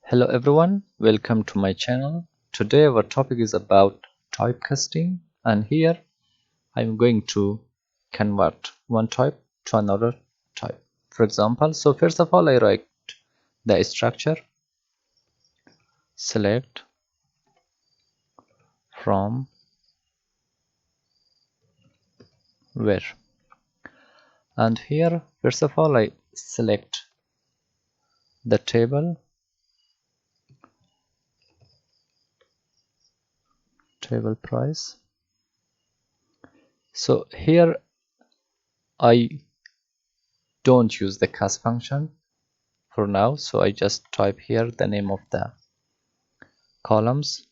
Hello everyone, welcome to my channel. Today our topic is about typecasting, and here I'm going to convert one type to another type. For example, so first of all I write the structure, select from where, and here first of all I select the table price. So here I don't use the cast function for now, so I just type here the name of the columns,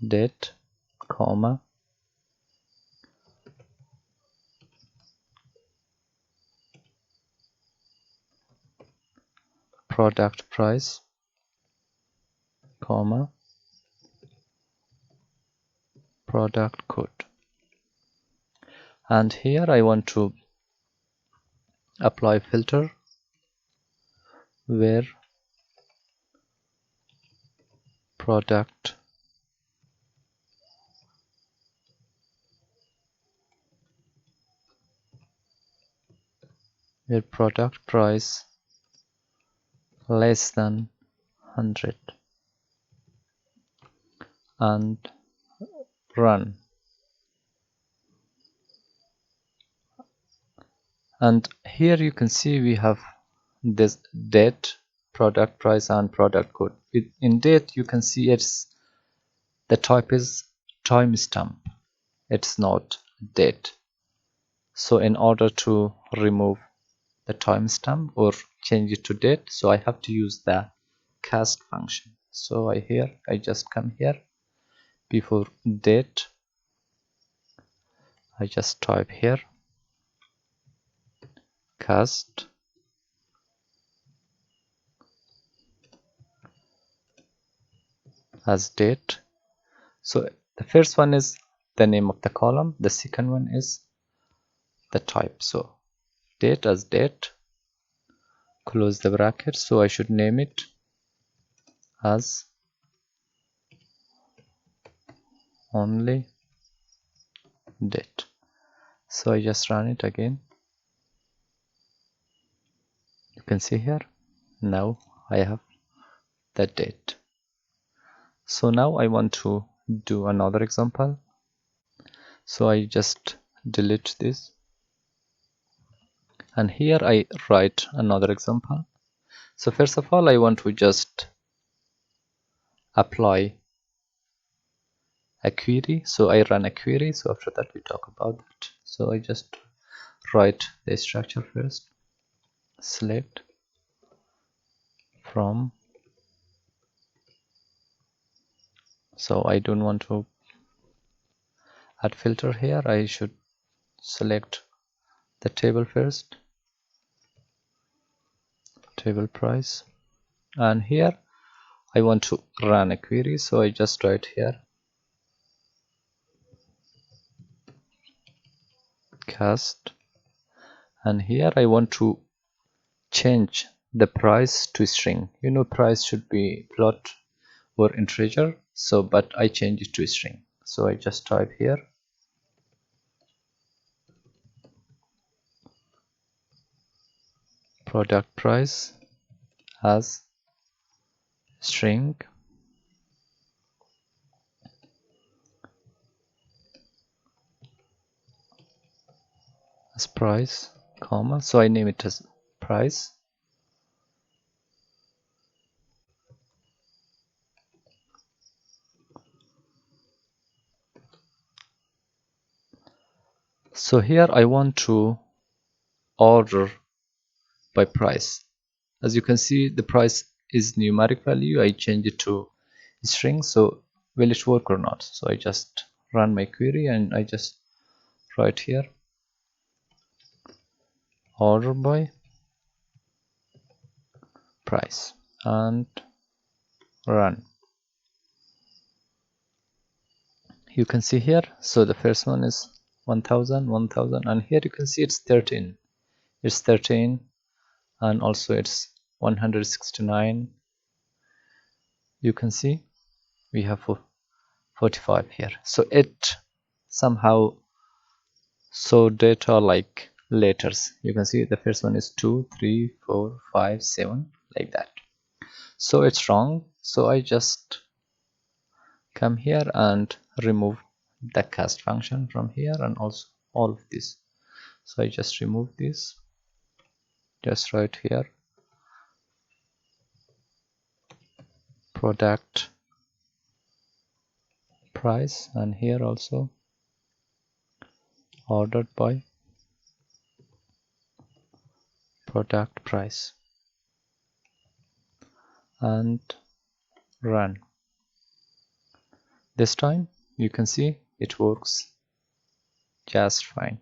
date, comma, product price, comma, product code. And here I want to apply filter where product price less than 100 and run. And here you can see we have this date, product price, and product code. In date you can see the type is timestamp, it's not date. So in order to remove the timestamp or change it to date, so I have to use the cast function. So I just come here before date, I just type here cast as date. So the first one is the name of the column, the second one is the type. So date as date, close the bracket. So I should name it as only date. So I just run it again. You can see here now I have the date. So now I want to do another example, so I just delete this, and here I write another example. So first of all I want to just apply a query, so I run a query, so after that we talk about that. So I just write the structure first, select from, so I don't want to add filter here, I should select the table first, table price, and here I want to run a query, so I just write here cast, and here I want to change the price to string. You know, price should be float or integer, so but I change it to string, so I just type here product price as string as price, comma, so I name it as price, so here I want to order by price. As you can see, the price is numeric value, I change it to string, so will it work or not? So I just run my query and I just write here order by price and run. You can see here, so the first one is 1000, 1000, and here you can see it's 13, and also it's 169. You can see we have 45 here. So it somehow show data like letters. You can see the first one is 2, 3, 4, 5, 7, like that. So it's wrong. So I just come here and remove the cast function from here, and also all of this. So I just remove this, just write here product price, and here also ordered by product price, and run. This time you can see it works just fine.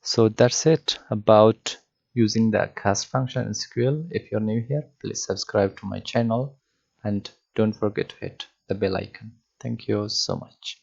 So that's it about using the cast function in SQL. If you're new here, please subscribe to my channel and don't forget to hit the bell icon. Thank you so much.